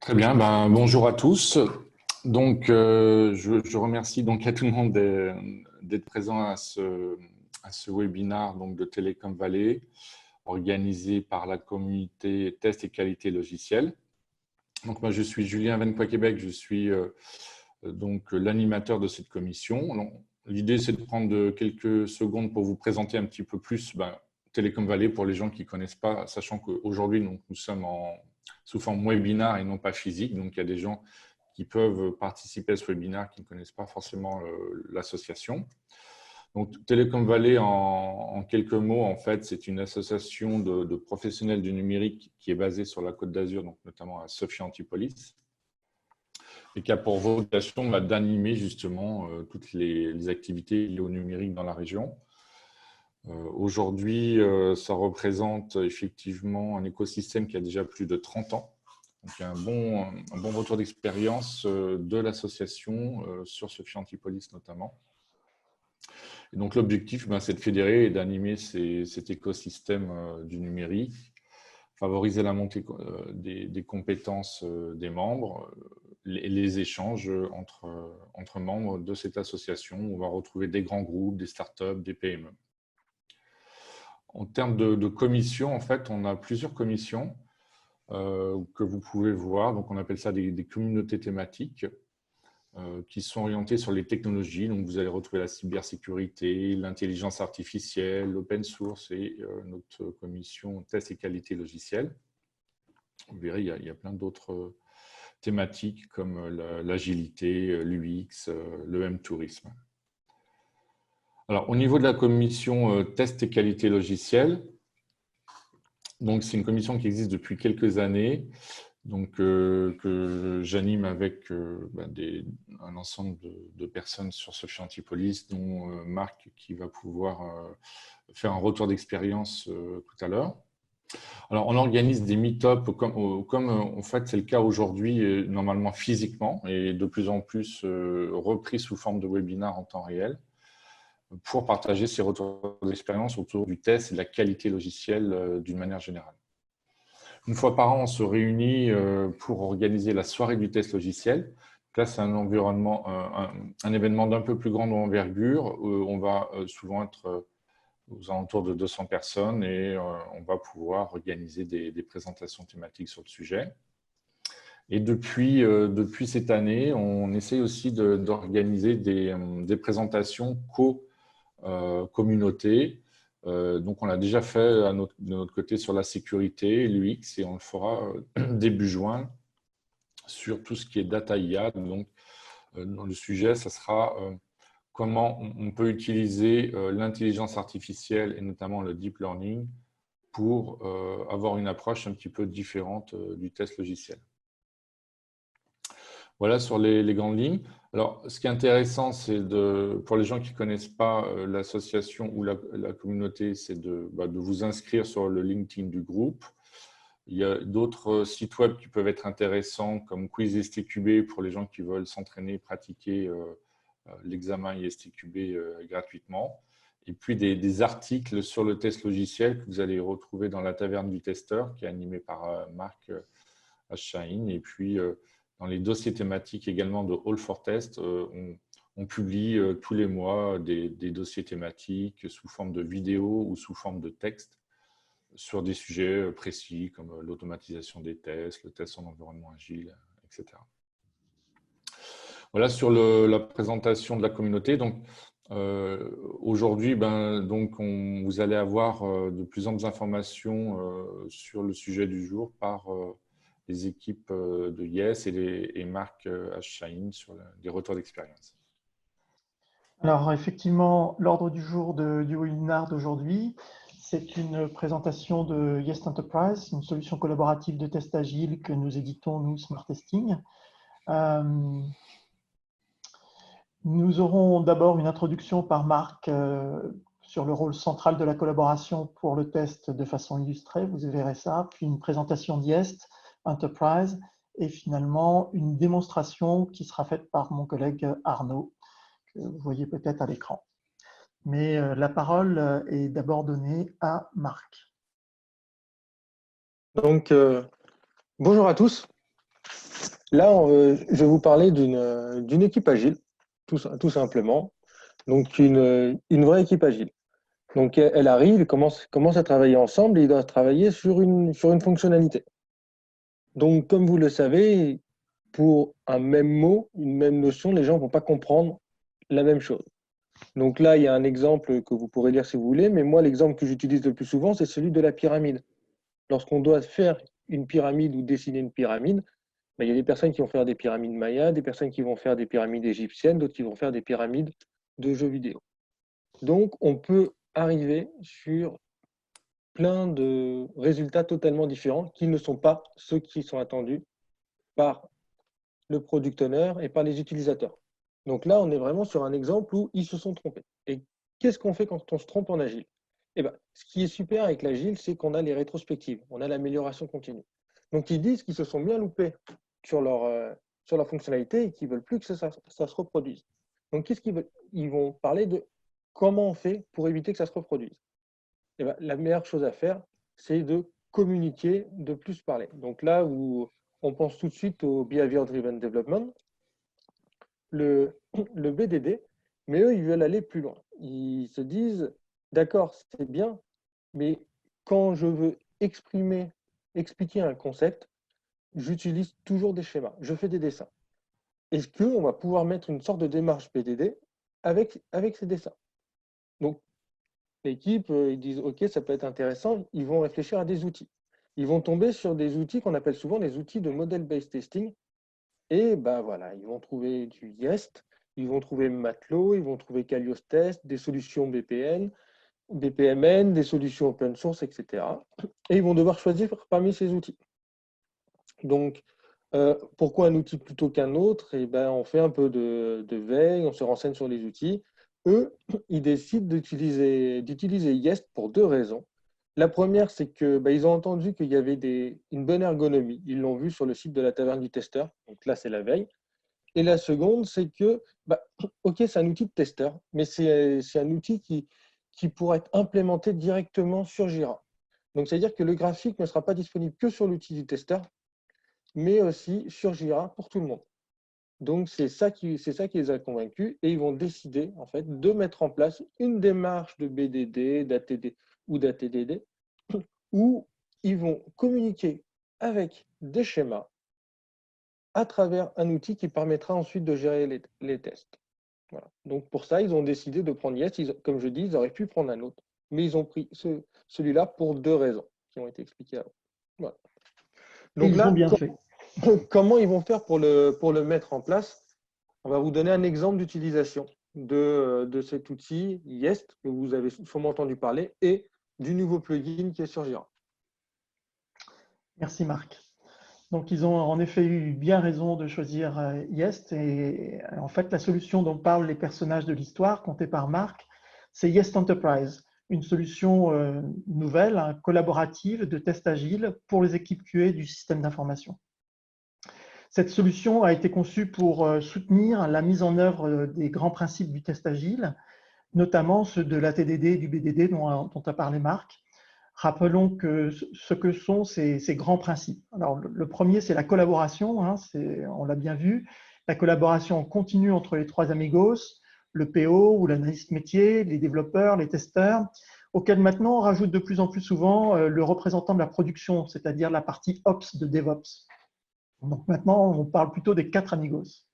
Très bien, bonjour à tous. Donc, je remercie donc à tout le monde d'être présent à ce webinaire donc, de Télécom Valley, organisé par la communauté Test et Qualité Logicielle. Donc, moi, je suis Julien Vennepoix-Québec, je suis donc l'animateur de cette commission. L'idée, c'est de prendre quelques secondes pour vous présenter un petit peu plus Télécom Valley pour les gens qui ne connaissent pas, sachant qu'aujourd'hui, nous sommes sous forme webinaire et non pas physique. Donc, il y a des gens qui peuvent participer à ce webinaire qui ne connaissent pas forcément l'association. Donc, Télécom Valley, en quelques mots, en fait, c'est une association de professionnels du numérique qui est basée sur la Côte d'Azur, donc notamment à Sophia Antipolis, et qui a pour vocation d'animer justement toutes les activités liées au numérique dans la région. Aujourd'hui, ça représente effectivement un écosystème qui a déjà plus de 30 ans. Donc, il y a un bon retour d'expérience de l'association sur Sophia Antipolis notamment. Et donc, l'objectif, c'est de fédérer et d'animer cet écosystème du numérique, favoriser la montée des compétences des membres, les échanges entre membres de cette association. On va retrouver des grands groupes, des startups, des PME. En termes de commissions, en fait, on a plusieurs commissions que vous pouvez voir. Donc, on appelle ça des communautés thématiques qui sont orientées sur les technologies. Donc, vous allez retrouver la cybersécurité, l'intelligence artificielle, l'open source et notre commission test et qualité logicielle. Vous verrez, il y a plein d'autres thématiques comme l'agilité, l'UX, le M-tourisme. Alors, au niveau de la commission test et qualité logicielle, donc c'est une commission qui existe depuis quelques années, donc, que j'anime avec un ensemble de personnes sur Sophia Antipolis, dont Marc qui va pouvoir faire un retour d'expérience tout à l'heure. Alors, on organise des meet-up comme en fait c'est le cas aujourd'hui, normalement physiquement, et de plus en plus repris sous forme de webinaire en temps réel, pour partager ces retours d'expérience autour du test et de la qualité logicielle d'une manière générale. Une fois par an, on se réunit pour organiser la soirée du test logiciel. Là, c'est un environnement, un événement d'un peu plus grande envergure. On va souvent être aux alentours de 200 personnes et on va pouvoir organiser des présentations thématiques sur le sujet. Et depuis cette année, on essaye aussi d'organiser des présentations co-communautés. Donc, on l'a déjà fait de notre côté sur la sécurité, l'UX, et on le fera début juin sur tout ce qui est data IA. Donc, dans le sujet, ça sera comment on peut utiliser l'intelligence artificielle et notamment le deep learning pour avoir une approche un petit peu différente du test logiciel. Voilà sur les grandes lignes. Alors, ce qui est intéressant, c'est pour les gens qui ne connaissent pas l'association ou la communauté, c'est de vous inscrire sur le LinkedIn du groupe. Il y a d'autres sites web qui peuvent être intéressants, comme Quiz STQB pour les gens qui veulent s'entraîner, pratiquer l'examen ISTQB gratuitement. Et puis des articles sur le test logiciel que vous allez retrouver dans la Taverne du Testeur, qui est animée par Marc Aschaïn. Et puis, dans les dossiers thématiques également de All for Test, on publie tous les mois des dossiers thématiques sous forme de vidéo ou sous forme de texte sur des sujets précis comme l'automatisation des tests, le test en environnement agile, etc. Voilà sur la présentation de la communauté. Donc, aujourd'hui, vous allez avoir de plus amples informations sur le sujet du jour par les équipes de Yes et Marc Aschaïn sur des retours d'expérience. Alors, effectivement, l'ordre du jour du webinaire d'aujourd'hui, c'est une présentation de Yes Enterprise, une solution collaborative de test agile que nous éditons, nous, Smart Testing. Nous aurons d'abord une introduction par Marc sur le rôle central de la collaboration pour le test de façon illustrée, vous verrez ça, puis une présentation d'Yes Enterprise et finalement une démonstration qui sera faite par mon collègue Arnaud, que vous voyez peut-être à l'écran. Mais la parole est d'abord donnée à Marc. Donc, bonjour à tous. Là, je vais vous parler d'une équipe agile, tout simplement. Donc, une vraie équipe agile. Donc, elle arrive, elle commence à travailler ensemble et ils doivent travailler sur une fonctionnalité. Donc, comme vous le savez, pour un même mot, une même notion, les gens ne vont pas comprendre la même chose. Donc là, il y a un exemple que vous pourrez lire si vous voulez, mais moi, l'exemple que j'utilise le plus souvent, c'est celui de la pyramide. Lorsqu'on doit faire une pyramide ou dessiner une pyramide, ben, il y a des personnes qui vont faire des pyramides mayas, des personnes qui vont faire des pyramides égyptiennes, d'autres qui vont faire des pyramides de jeux vidéo. Donc, on peut arriver sur plein de résultats totalement différents qui ne sont pas ceux qui sont attendus par le product owner et par les utilisateurs. Donc là, on est vraiment sur un exemple où ils se sont trompés. Et qu'est-ce qu'on fait quand on se trompe en agile? Eh ben, ce qui est super avec l'agile, c'est qu'on a les rétrospectives, on a l'amélioration continue. Donc ils disent qu'ils se sont bien loupés sur leur fonctionnalité et qu'ils ne veulent plus que ça se reproduise. Donc qu'est-ce qu'ils veulent? Ils vont parler de comment on fait pour éviter que ça se reproduise. Eh ben, la meilleure chose à faire, c'est de communiquer, de plus parler. Donc là où on pense tout de suite au Behavior Driven Development, le BDD, mais eux, ils veulent aller plus loin. Ils se disent, d'accord, c'est bien, mais quand je veux expliquer un concept, j'utilise toujours des schémas, je fais des dessins. Est-ce qu'on va pouvoir mettre une sorte de démarche BDD avec ces dessins? Donc, l'équipe, ils disent, OK, ça peut être intéressant, ils vont réfléchir à des outils. Ils vont tomber sur des outils qu'on appelle souvent des outils de model-based testing. Et ben voilà, ils vont trouver du Jest, ils vont trouver Matelot, ils vont trouver Calios Test, des solutions BPMN, des solutions open source, etc. Et ils vont devoir choisir parmi ces outils. Donc, pourquoi un outil plutôt qu'un autre? Et ben, on fait un peu de veille, on se renseigne sur les outils. Eux, ils décident d'utiliser Jest pour deux raisons. La première, c'est que ils ont entendu qu'il y avait une bonne ergonomie. Ils l'ont vu sur le site de la Taverne du Testeur. Donc là, c'est la veille. Et la seconde, c'est que, OK, c'est un outil de testeur, mais c'est un outil qui pourra être implémenté directement sur Jira. Donc, c'est-à-dire que le graphique ne sera pas disponible que sur l'outil du testeur, mais aussi sur Jira pour tout le monde. Donc, c'est ça qui les a convaincus et ils vont décider en fait de mettre en place une démarche de BDD, d'ATD ou d'ATDD où ils vont communiquer avec des schémas à travers un outil qui permettra ensuite de gérer les tests. Voilà. Donc, pour ça, ils ont décidé de prendre Jest. Comme je dis, ils auraient pu prendre un autre, mais ils ont pris celui-là pour deux raisons qui ont été expliquées avant. Voilà. Donc ils ont bien fait. Comment ils vont faire pour le mettre en place? On va vous donner un exemple d'utilisation de cet outil Jest, que vous avez sûrement entendu parler, et du nouveau plugin qui est sur Jira. Merci Marc. Donc ils ont en effet eu bien raison de choisir Jest et en fait la solution dont parlent les personnages de l'histoire contée par Marc, c'est Jest Enterprise, une solution nouvelle, collaborative de test agile pour les équipes QA du système d'information. Cette solution a été conçue pour soutenir la mise en œuvre des grands principes du test agile, notamment ceux de l'ATDD et du BDD dont a parlé Marc. Rappelons que ce que sont ces grands principes. Alors, le premier, c'est la collaboration, on l'a bien vu, la collaboration continue entre les trois amigos, le PO ou l'analyste métier, les développeurs, les testeurs, auquel maintenant on rajoute de plus en plus souvent le représentant de la production, c'est-à-dire la partie Ops de DevOps. Donc maintenant, on parle plutôt des quatre amigos.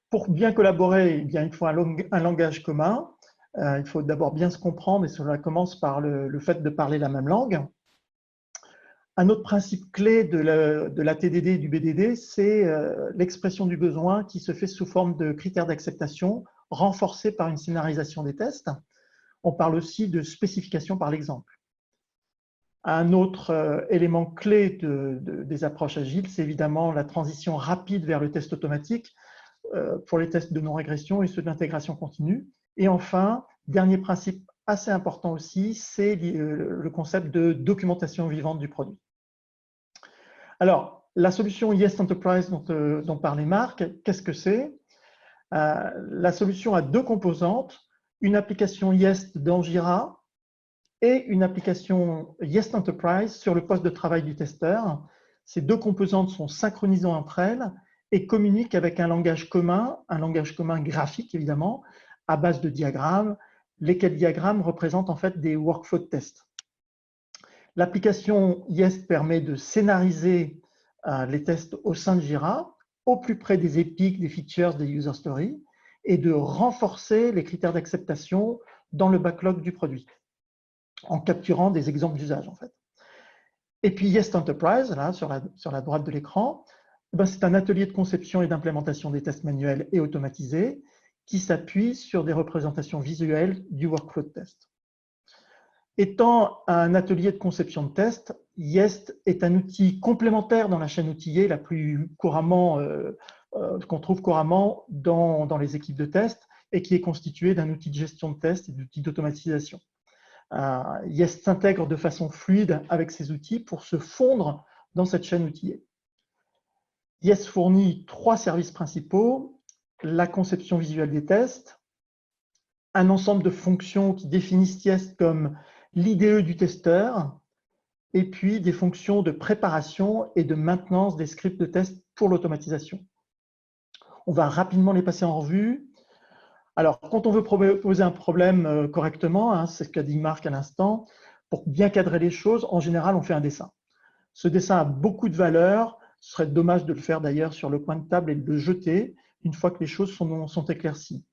Pour bien collaborer, eh bien, il faut un langage commun. Il faut d'abord bien se comprendre et cela commence par le fait de parler la même langue. Un autre principe clé de la TDD et du BDD, c'est l'expression du besoin qui se fait sous forme de critères d'acceptation renforcés par une scénarisation des tests. On parle aussi de spécification par l'exemple. Un autre élément clé des approches agiles, c'est évidemment la transition rapide vers le test automatique pour les tests de non-régression et ceux d'intégration continue. Et enfin, dernier principe assez important aussi, c'est le concept de documentation vivante du produit. Alors, la solution Jest Enterprise dont parlait Marc, qu'est-ce que c'est? La solution a deux composantes, une application Jest dans Jira et une application Jest Enterprise sur le poste de travail du testeur. Ces deux composantes sont synchronisées entre elles et communiquent avec un langage commun graphique évidemment, à base de diagrammes, lesquels diagrammes représentent en fait des workflows de tests. L'application Jest permet de scénariser les tests au sein de Jira, au plus près des épiques, des features, des user stories, et de renforcer les critères d'acceptation dans le backlog du produit, en capturant des exemples d'usage en fait. Et puis Jest Enterprise, là, sur la droite de l'écran, c'est un atelier de conception et d'implémentation des tests manuels et automatisés qui s'appuie sur des représentations visuelles du workflow de test. Étant un atelier de conception de test, Jest est un outil complémentaire dans la chaîne outillée la plus couramment, qu'on trouve couramment dans les équipes de test et qui est constitué d'un outil de gestion de test et d'outils d'automatisation. Jest s'intègre de façon fluide avec ces outils pour se fondre dans cette chaîne outillée. Jest fournit 3 services principaux: la conception visuelle des tests, un ensemble de fonctions qui définissent Jest comme l'IDE du testeur, et puis des fonctions de préparation et de maintenance des scripts de test pour l'automatisation. On va rapidement les passer en revue. Alors, quand on veut poser un problème correctement, c'est ce qu'a dit Marc à l'instant, pour bien cadrer les choses, en général, on fait un dessin. Ce dessin a beaucoup de valeur. Ce serait dommage de le faire d'ailleurs sur le coin de table et de le jeter une fois que les choses sont éclaircies.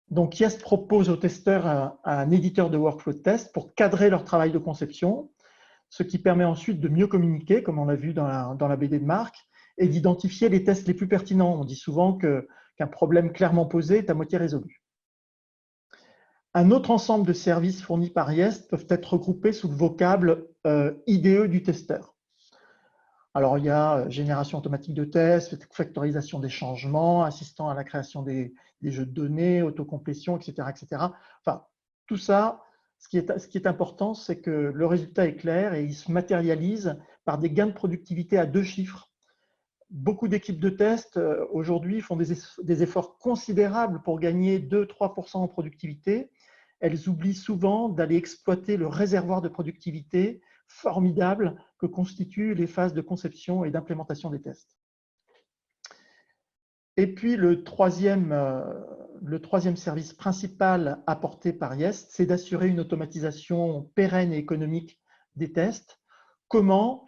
Donc, Jest propose aux testeurs un éditeur de workflow de test pour cadrer leur travail de conception, ce qui permet ensuite de mieux communiquer, comme on l'a vu dans la BD de Marc, et d'identifier les tests les plus pertinents. On dit souvent qu'un problème clairement posé est à moitié résolu. Un autre ensemble de services fournis par Jest peuvent être regroupés sous le vocable IDE du testeur. Alors, il y a génération automatique de tests, factorisation des changements, assistant à la création des jeux de données, autocomplétion, etc., etc. Enfin, tout ça, ce qui est important, c'est que le résultat est clair et il se matérialise par des gains de productivité à 2 chiffres. Beaucoup d'équipes de test aujourd'hui font des efforts considérables pour gagner 2-3% en productivité. Elles oublient souvent d'aller exploiter le réservoir de productivité formidable que constituent les phases de conception et d'implémentation des tests. Et puis le troisième service principal apporté par Jest, c'est d'assurer une automatisation pérenne et économique des tests. Comment ?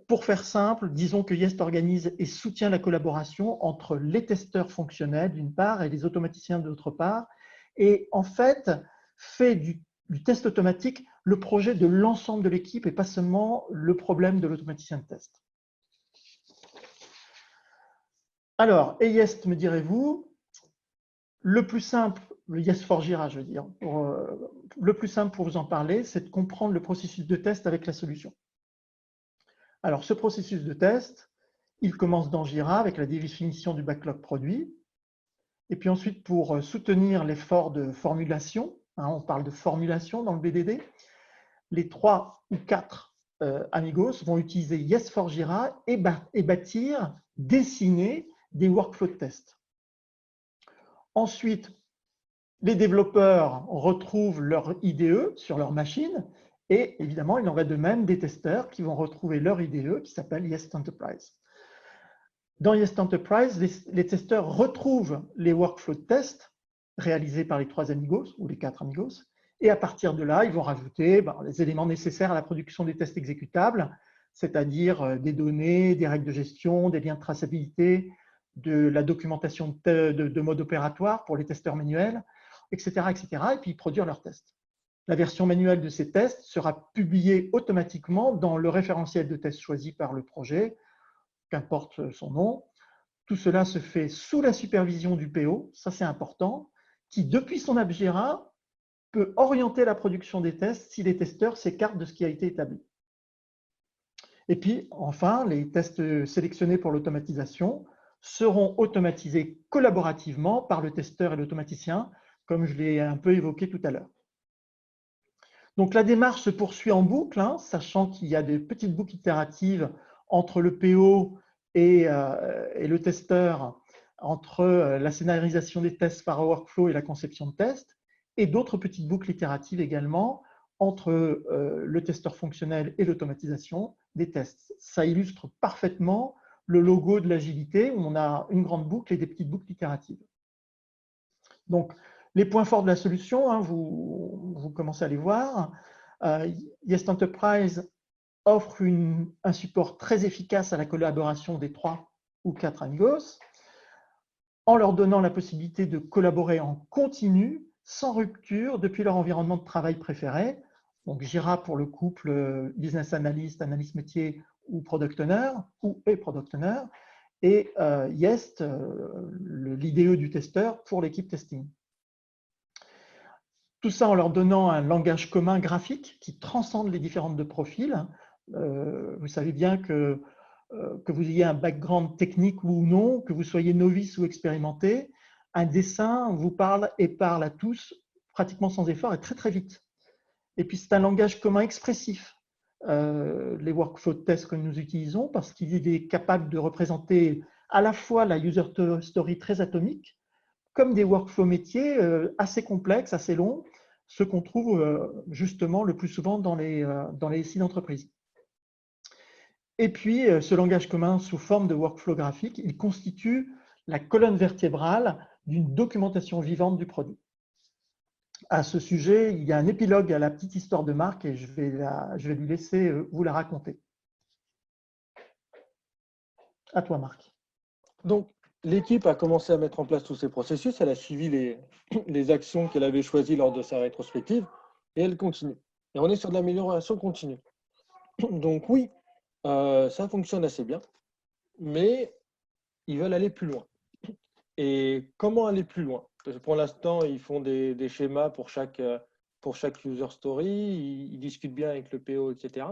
Pour faire simple, disons que Jest organise et soutient la collaboration entre les testeurs fonctionnels d'une part et les automaticiens d'autre part, et en fait fait du test automatique le projet de l'ensemble de l'équipe et pas seulement le problème de l'automaticien de test. Alors, et Jest, me direz-vous, le plus simple, le Jest for Jira, je veux dire, le plus simple pour vous en parler, c'est de comprendre le processus de test avec la solution. Alors, ce processus de test, il commence dans Jira avec la définition du backlog produit. Et puis ensuite, pour soutenir l'effort de formulation, on parle de formulation dans le BDD, les 3 ou 4 amigos vont utiliser Jest for Jira et bâtir, dessiner des workflows de test. Ensuite, les développeurs retrouvent leur IDE sur leur machine et évidemment, il en va de même des testeurs qui vont retrouver leur IDE qui s'appelle Jest Enterprise. Dans Jest Enterprise, les testeurs retrouvent les workflows de test réalisés par les 3 amigos ou les 4 amigos et à partir de là, ils vont rajouter les éléments nécessaires à la production des tests exécutables, c'est-à-dire des données, des règles de gestion, des liens de traçabilité, de la documentation de mode opératoire pour les testeurs manuels, etc., etc. et puis produire leurs tests. La version manuelle de ces tests sera publiée automatiquement dans le référentiel de tests choisi par le projet, qu'importe son nom. Tout cela se fait sous la supervision du PO, ça c'est important, qui depuis son app Jira peut orienter la production des tests si les testeurs s'écartent de ce qui a été établi. Et puis enfin, les tests sélectionnés pour l'automatisation seront automatisés collaborativement par le testeur et l'automaticien, comme je l'ai un peu évoqué tout à l'heure. Donc la démarche se poursuit en boucle, sachant qu'il y a des petites boucles itératives entre le PO et le testeur, entre la scénarisation des tests par workflow et la conception de tests, et d'autres petites boucles itératives également entre le testeur fonctionnel et l'automatisation des tests. Ça illustre parfaitement le logo de l'agilité, où on a une grande boucle et des petites boucles itératives. Donc, les points forts de la solution, hein, vous commencez à les voir. Jest Enterprise offre un support très efficace à la collaboration des 3 ou 4 amigos, en leur donnant la possibilité de collaborer en continu, sans rupture, depuis leur environnement de travail préféré. Donc Jira pour le couple business analyst, analyste métier ou product owner, ou product owner, et Jest, l'IDE du testeur pour l'équipe testing. Tout ça en leur donnant un langage commun graphique qui transcende les différentes de profils. Vous savez bien que vous ayez un background technique ou non, que vous soyez novice ou expérimenté, un dessin vous parle et parle à tous pratiquement sans effort et très très vite. Et puis c'est un langage commun expressif, les workflow tests que nous utilisons, parce qu'il est capable de représenter à la fois la user story très atomique, comme des workflows métiers assez complexes, assez longs, ce qu'on trouve justement le plus souvent dans les sites d'entreprise. Et puis, ce langage commun sous forme de workflow graphique, il constitue la colonne vertébrale d'une documentation vivante du produit. À ce sujet, il y a un épilogue à la petite histoire de Marc et je vais lui laisser vous la raconter. À toi, Marc. Donc, l'équipe a commencé à mettre en place tous ces processus. Elle a suivi les actions qu'elle avait choisies lors de sa rétrospective et elle continue. Et on est sur de l'amélioration continue. Donc oui, ça fonctionne assez bien, mais ils veulent aller plus loin. Et comment aller plus loin? Parce que pour l'instant, ils font des schémas pour chaque user story, ils discutent bien avec le PO, etc.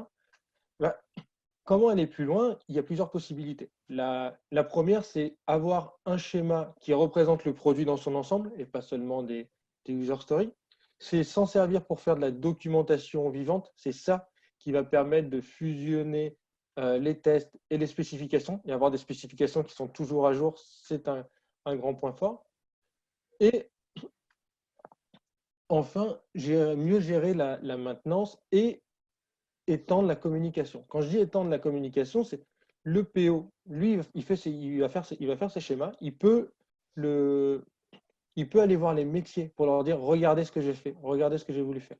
Bah, comment aller plus loin? Il y a plusieurs possibilités. La première, c'est avoir un schéma qui représente le produit dans son ensemble et pas seulement des user stories. C'est s'en servir pour faire de la documentation vivante. C'est ça qui va permettre de fusionner les tests et les spécifications et avoir des spécifications qui sont toujours à jour. C'est un grand point fort. Et enfin, mieux gérer la maintenance et étendre la communication. Quand je dis étendre la communication, c'est le PO. Lui, il va faire ses schémas. Il peut aller voir les métiers pour leur dire « Regardez ce que j'ai fait, regardez ce que j'ai voulu faire ».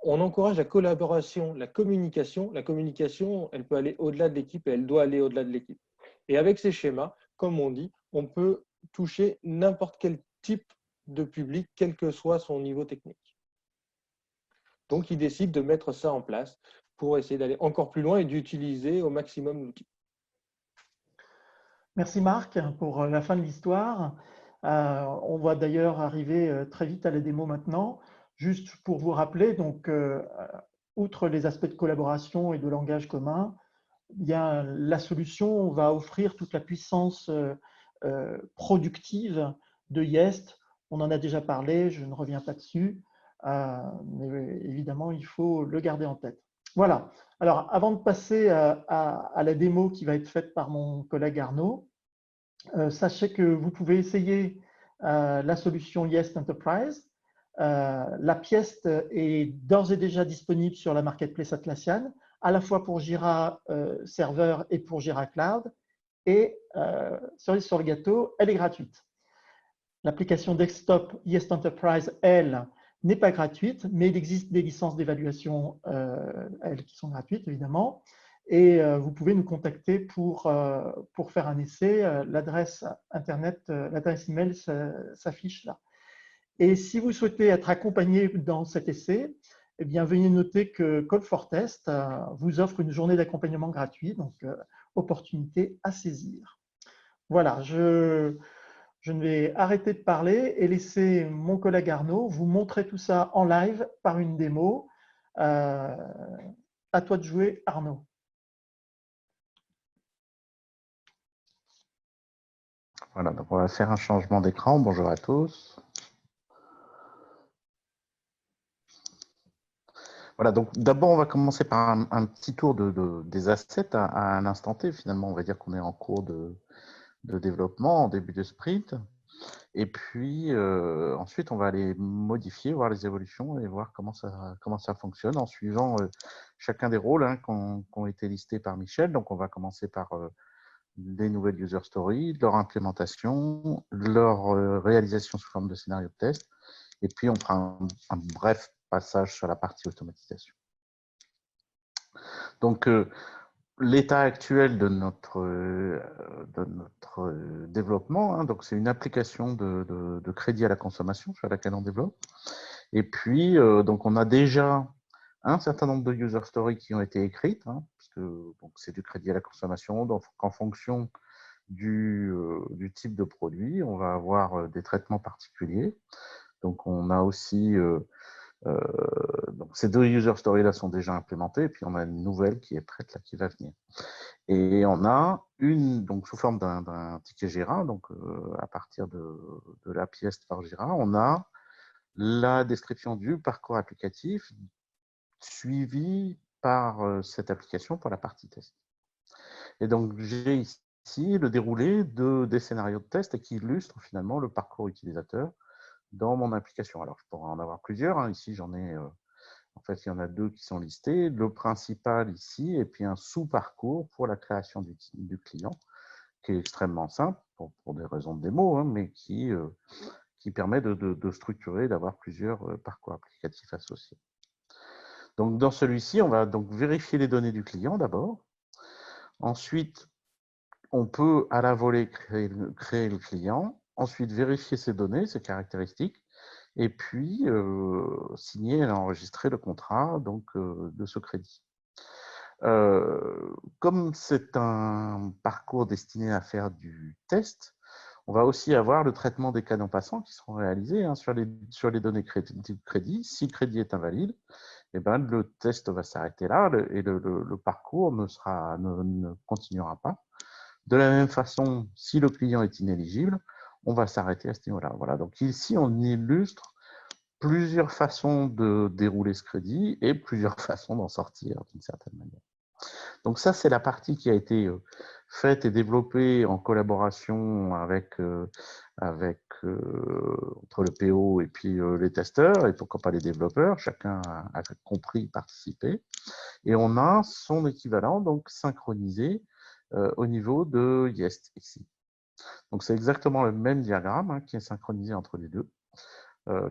On encourage la collaboration, la communication. La communication, elle peut aller au-delà de l'équipe et elle doit aller au-delà de l'équipe. Et avec ces schémas, comme on dit, on peut toucher n'importe quel type de public, quel que soit son niveau technique. Donc, ils décident de mettre ça en place pour essayer d'aller encore plus loin et d'utiliser au maximum l'outil. Merci Marc pour la fin de l'histoire. On va d'ailleurs arriver très vite à la démo maintenant. Juste pour vous rappeler, donc, outre les aspects de collaboration et de langage commun, bien, la solution va offrir toute la puissance productive de Jest. On en a déjà parlé, je ne reviens pas dessus, mais évidemment, il faut le garder en tête. Voilà. Alors, avant de passer à la démo qui va être faite par mon collègue Arnaud, sachez que vous pouvez essayer la solution Jest Enterprise. La pièce est d'ores et déjà disponible sur la marketplace Atlassian, à la fois pour Jira Server et pour Jira Cloud. Et cerise sur le gâteau, elle est gratuite. L'application desktop Jest Enterprise, elle, n'est pas gratuite, mais il existe des licences d'évaluation, elles, qui sont gratuites, évidemment. Et vous pouvez nous contacter pour faire un essai. L'adresse internet, l'adresse email s'affiche là. Et si vous souhaitez être accompagné dans cet essai, eh bien, veuillez noter que Call for Test vous offre une journée d'accompagnement gratuit, donc opportunité à saisir. Voilà, je ne vais arrêter de parler et laisser mon collègue Arnaud vous montrer tout ça en live par une démo. À toi de jouer, Arnaud. Voilà, donc on va faire un changement d'écran. Bonjour à tous. Voilà, donc d'abord, on va commencer par un petit tour des assets à un instant T. Finalement, on va dire qu'on est en cours de développement, en début de sprint. Et puis, ensuite, on va les modifier, voir les évolutions et voir comment ça fonctionne en suivant chacun des rôles qui ont été listés par Michel. Donc, on va commencer par des nouvelles user stories, leur implémentation, leur réalisation sous forme de scénario de test. Et puis, on prend un bref passage sur la partie automatisation. Donc, l'état actuel de notre développement, donc c'est une application de crédit à la consommation sur laquelle on développe. Et puis, donc on a déjà un certain nombre de user stories qui ont été écrites, puisque c'est du crédit à la consommation. Donc, en fonction du type de produit, on va avoir des traitements particuliers. Donc, on a aussi donc ces 2 user stories là sont déjà implémentées, et puis on a une nouvelle qui est prête là, qui va venir. Et on a une, donc sous forme d'un ticket Jira, donc à partir de la pièce par Jira, on a la description du parcours applicatif suivi par cette application pour la partie test. Et donc j'ai ici le déroulé des scénarios de test qui illustrent finalement le parcours utilisateur dans mon application. Alors je pourrais en avoir plusieurs, ici j'en ai en fait, il y en a 2 qui sont listés, le principal ici, et puis un sous-parcours pour la création du client, qui est extrêmement simple, pour des raisons de démo, mais qui permet de structurer, d'avoir plusieurs parcours applicatifs associés. Donc, dans celui-ci, on va donc vérifier les données du client d'abord. Ensuite, on peut à la volée créer le client, ensuite vérifier ses données, ses caractéristiques, et puis signer et enregistrer le contrat donc, de ce crédit. Comme c'est un parcours destiné à faire du test, on va aussi avoir le traitement des canaux passants qui seront réalisés sur les données du crédit. Si le crédit est invalide, eh ben, le test va s'arrêter là et le parcours ne continuera pas. De la même façon, si le client est inéligible, on va s'arrêter à ce niveau-là. Voilà. Donc ici, on illustre plusieurs façons de dérouler ce crédit et plusieurs façons d'en sortir d'une certaine manière. Donc ça, c'est la partie qui a été faite et développée en collaboration entre le PO et puis les testeurs, et pourquoi pas les développeurs. Chacun a compris, participé. Et on a son équivalent, donc synchronisé au niveau de Yest ici. Donc c'est exactement le même diagramme qui est synchronisé entre les deux,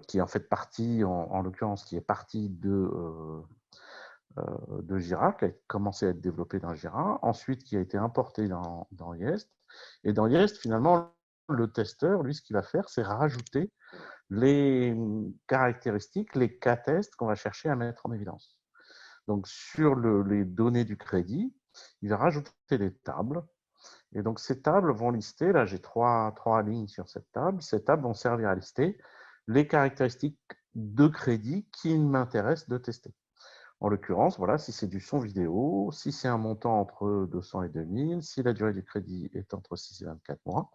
qui est en fait partie, en l'occurrence, qui est partie de Jira, qui a commencé à être développé dans Jira, ensuite qui a été importé dans Yest. Et dans Yest, finalement, le testeur, lui, ce qu'il va faire, c'est rajouter les caractéristiques, les cas tests qu'on va chercher à mettre en évidence. Donc, sur les données du crédit, il va rajouter des tables. Et donc, ces tables vont lister, là, j'ai trois lignes sur cette table. Ces tables vont servir à lister les caractéristiques de crédit qui m'intéressent de tester. En l'occurrence, voilà, si c'est du son vidéo, si c'est un montant entre 200 et 2000, si la durée du crédit est entre 6 et 24 mois,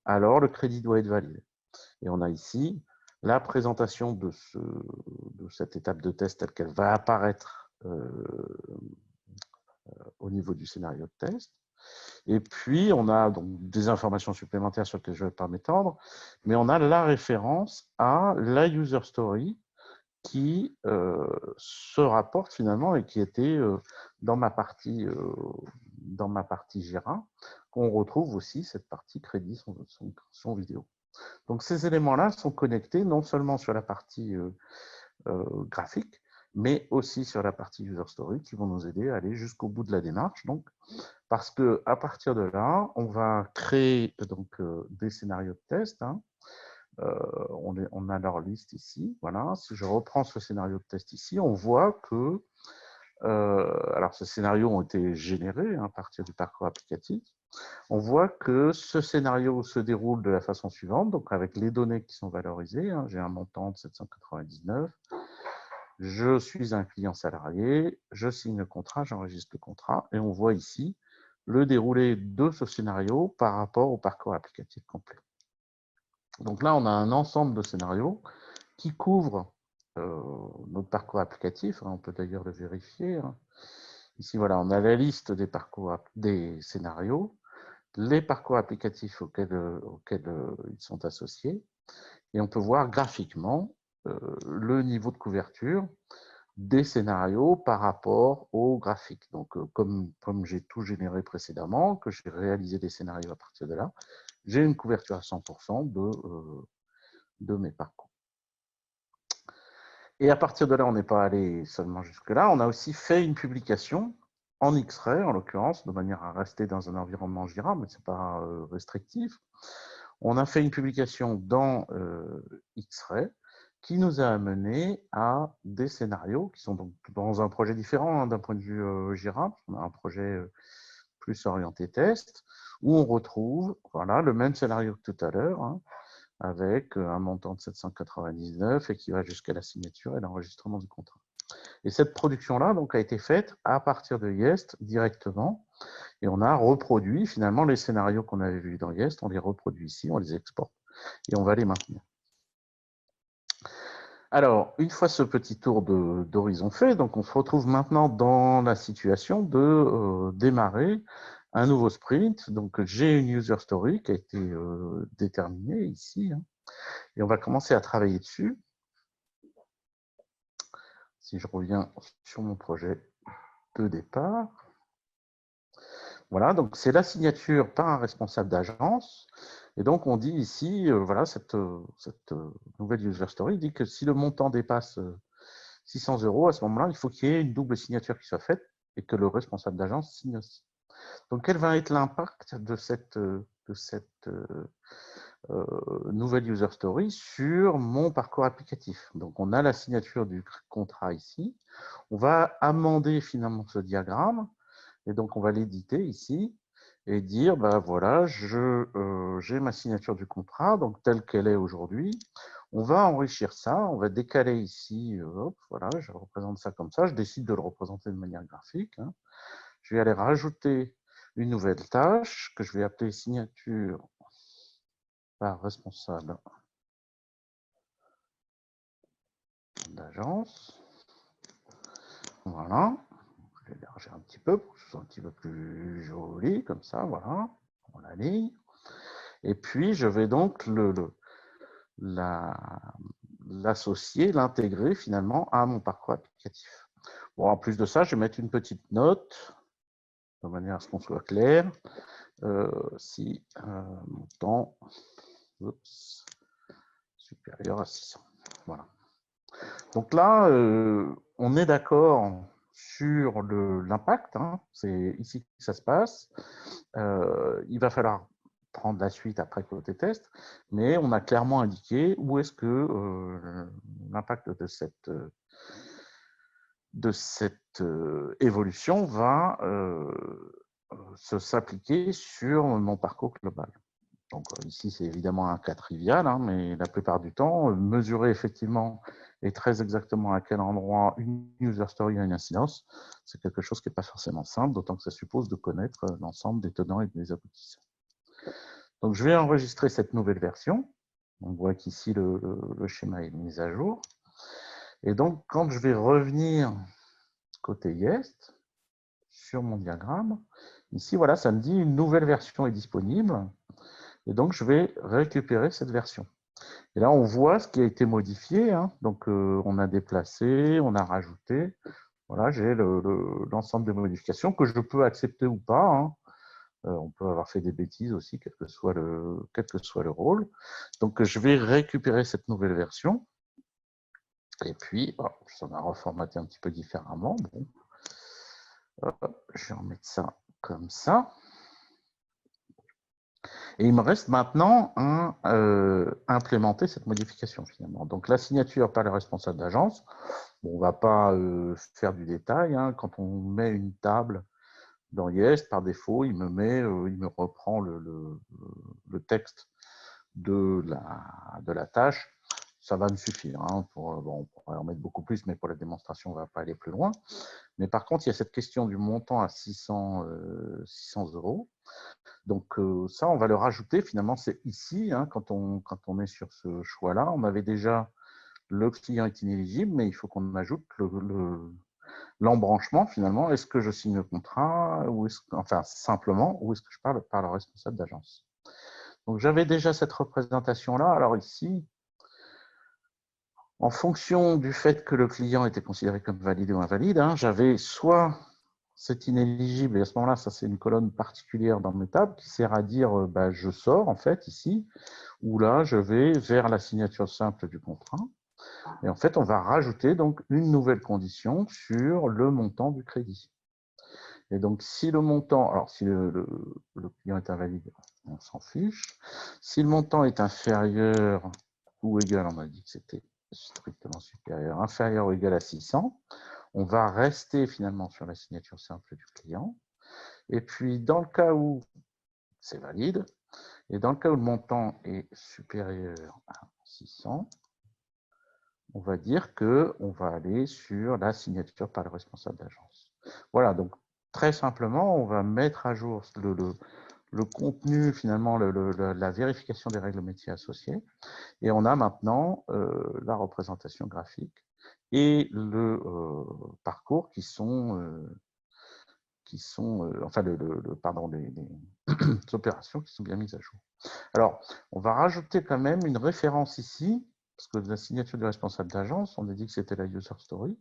alors le crédit doit être validé. Et on a ici la présentation de cette étape de test telle qu'elle va apparaître au niveau du scénario de test. Et puis, on a donc des informations supplémentaires sur lesquelles je ne vais pas m'étendre, mais on a la référence à la user story qui se rapporte finalement et qui était dans ma partie Jira, qu'on retrouve aussi cette partie crédit son vidéo. Donc ces éléments-là sont connectés non seulement sur la partie graphique, mais aussi sur la partie user story qui vont nous aider à aller jusqu'au bout de la démarche. Donc, parce que à partir de là, on va créer donc des scénarios de test. On a leur liste ici. Voilà. Si je reprends ce scénario de test ici, on voit que alors ces scénarios ont été générés à partir du parcours applicatif. On voit que ce scénario se déroule de la façon suivante, donc avec les données qui sont valorisées. J'ai un montant de 799. Je suis un client salarié, je signe le contrat, j'enregistre le contrat, et on voit ici le déroulé de ce scénario par rapport au parcours applicatif complet. Donc là, on a un ensemble de scénarios qui couvrent notre parcours applicatif. On peut d'ailleurs le vérifier. Ici, voilà, on a la liste des parcours, des scénarios. les parcours applicatifs auxquels ils sont associés, et on peut voir graphiquement le niveau de couverture des scénarios par rapport au graphique. Donc, comme j'ai tout généré précédemment, que j'ai réalisé des scénarios à partir de là, j'ai une couverture à 100% de mes parcours. Et à partir de là, on n'est pas allé seulement jusque-là, on a aussi fait une publication en X-Ray, en l'occurrence, de manière à rester dans un environnement Jira, mais ce n'est pas restrictif. On a fait une publication dans X-Ray qui nous a amené à des scénarios qui sont donc dans un projet différent d'un point de vue Jira. On a un projet plus orienté test, où on retrouve voilà, le même scénario que tout à l'heure, hein, avec un montant de 799 et qui va jusqu'à la signature et l'enregistrement du contrat. Et cette production-là donc, a été faite à partir de Yest directement, et on a reproduit finalement les scénarios qu'on avait vus dans Yest, on les reproduit ici, on les exporte, et on va les maintenir. Alors, une fois ce petit tour d'horizon fait, donc on se retrouve maintenant dans la situation de démarrer un nouveau sprint. Donc, j'ai une user story qui a été déterminée ici, hein, et on va commencer à travailler dessus. Si je reviens sur mon projet de départ. Voilà, donc c'est la signature par un responsable d'agence. Et donc, on dit ici, voilà, cette nouvelle user story dit que si le montant dépasse 600 €, à ce moment-là, il faut qu'il y ait une double signature qui soit faite et que le responsable d'agence signe aussi. Donc, quel va être l'impact de cette nouvelle user story sur mon parcours applicatif? Donc, on a la signature du contrat ici. On va amender finalement ce diagramme. Et donc, on va l'éditer ici et dire, ben voilà, j'ai ma signature du contrat, donc telle qu'elle est aujourd'hui. On va enrichir ça, on va décaler ici, hop, voilà, je représente ça comme ça, je décide de le représenter de manière graphique, hein. Je vais aller rajouter une nouvelle tâche que je vais appeler signature par responsable d'agence. Voilà. Je vais élargir un petit peu pour que ce soit un petit peu plus joli, comme ça, voilà, on la ligne. Et puis, je vais donc l'associer, l'intégrer finalement à mon parcours applicatif. Bon, en plus de ça, je vais mettre une petite note, de manière à ce qu'on soit clair. Si montant supérieur à 600. Voilà. Donc là, on est d'accord sur l'impact, hein, c'est ici que ça se passe. Il va falloir prendre la suite après côté test, mais on a clairement indiqué où est-ce que l'impact de cette évolution va s'appliquer sur mon parcours global. Donc ici, c'est évidemment un cas trivial, hein, mais la plupart du temps, mesurer effectivement et très exactement à quel endroit une user story a une incidence, c'est quelque chose qui n'est pas forcément simple, d'autant que ça suppose de connaître l'ensemble des tenants et des aboutissants. Donc je vais enregistrer cette nouvelle version. On voit qu'ici, le schéma est mis à jour. Et donc, quand je vais revenir côté Yest, sur mon diagramme, ici, voilà, ça me dit une nouvelle version est disponible. Et donc, je vais récupérer cette version. Et là, on voit ce qui a été modifié, hein. Donc, on a déplacé, on a rajouté. Voilà, j'ai l'ensemble des modifications que je peux accepter ou pas, hein. On peut avoir fait des bêtises aussi, quel que soit le rôle. Donc, je vais récupérer cette nouvelle version. Et puis, oh, ça m'a reformaté un petit peu différemment. Bon. Je vais remettre ça comme ça. Et il me reste maintenant à implémenter cette modification finalement. Donc la signature par le responsable d'agence, bon, on ne va pas faire du détail, hein. Quand on met une table dans Yest, par défaut, il me reprend le texte de la tâche. Ça va me suffire, hein, bon, on pourrait en mettre beaucoup plus, mais pour la démonstration, on ne va pas aller plus loin. Mais par contre, il y a cette question du montant à 600 €. Donc ça, on va le rajouter. Finalement, c'est ici, hein, quand on est sur ce choix-là. On avait déjà le client est inéligible, mais il faut qu'on ajoute l'embranchement, finalement, est-ce que je signe le contrat, ou enfin, simplement, ou est-ce que je parle par le responsable d'agence? Donc, j'avais déjà cette représentation-là. Alors ici, en fonction du fait que le client était considéré comme valide ou invalide, hein, j'avais soit c'est inéligible, et à ce moment-là, ça c'est une colonne particulière dans mes tables qui sert à dire bah, je sors en fait ici, ou là je vais vers la signature simple du contrat. Et en fait, on va rajouter donc une nouvelle condition sur le montant du crédit. Et donc, si le montant, alors si le client est invalide, on s'en fiche. Si le montant est inférieur ou égal, on a dit que c'était strictement supérieur, inférieur ou égal à 600, on va rester finalement sur la signature simple du client. Et puis, dans le cas où c'est valide, et dans le cas où le montant est supérieur à 600, on va dire qu'on va aller sur la signature par le responsable d'agence. Voilà, donc très simplement, on va mettre à jour le contenu, finalement, la vérification des règles métiers associées, et on a maintenant la représentation graphique et le parcours qui sont enfin, pardon, les opérations qui sont bien mises à jour. Alors, on va rajouter quand même une référence ici, parce que la signature du responsable d'agence, on a dit que c'était la user story.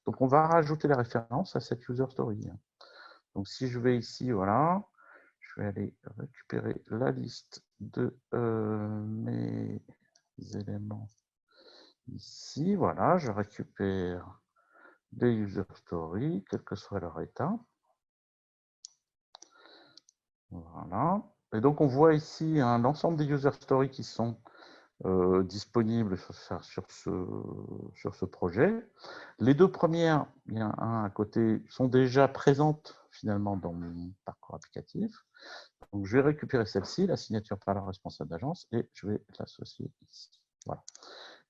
Donc, on va rajouter la référence à cette user story. Donc, si je vais ici, voilà, je vais aller récupérer la liste de mes éléments ici. Voilà, je récupère des user stories, quel que soit leur état. Voilà. Et donc, on voit ici l'ensemble des user stories qui sont disponibles sur ce projet. Les deux premières, il y a un à côté, sont déjà présentes finalement dans mon parcours applicatif. Donc, je vais récupérer celle-ci, la signature par le responsable d'agence, et je vais l'associer ici. Voilà.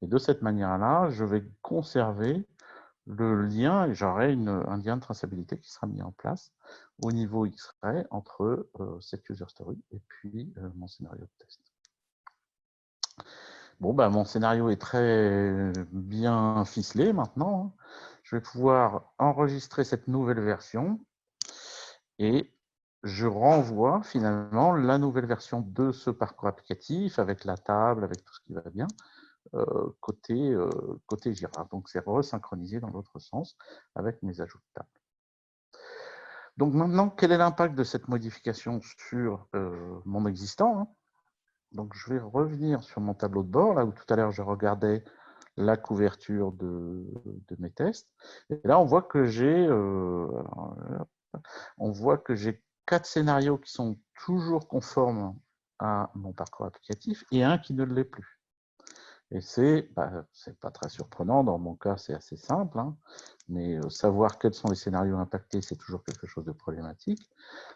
Et de cette manière-là, je vais conserver le lien, et j'aurai un lien de traçabilité qui sera mis en place au niveau X-Ray entre cette user story et puis mon scénario de test. Bon, bah, mon scénario est très bien ficelé maintenant. Je vais pouvoir enregistrer cette nouvelle version et je renvoie finalement la nouvelle version de ce parcours applicatif avec la table, avec tout ce qui va bien, côté Jira. Donc, c'est resynchronisé dans l'autre sens avec mes ajouts de table. Donc maintenant, quel est l'impact de cette modification sur mon existant? Donc je vais revenir sur mon tableau de bord, là où tout à l'heure je regardais la couverture de mes tests. Et là, on voit que j'ai 4 scénarios qui sont toujours conformes à mon parcours applicatif et un qui ne l'est plus. Et c'est pas très surprenant, dans mon cas c'est assez simple, hein, mais savoir quels sont les scénarios impactés, c'est toujours quelque chose de problématique.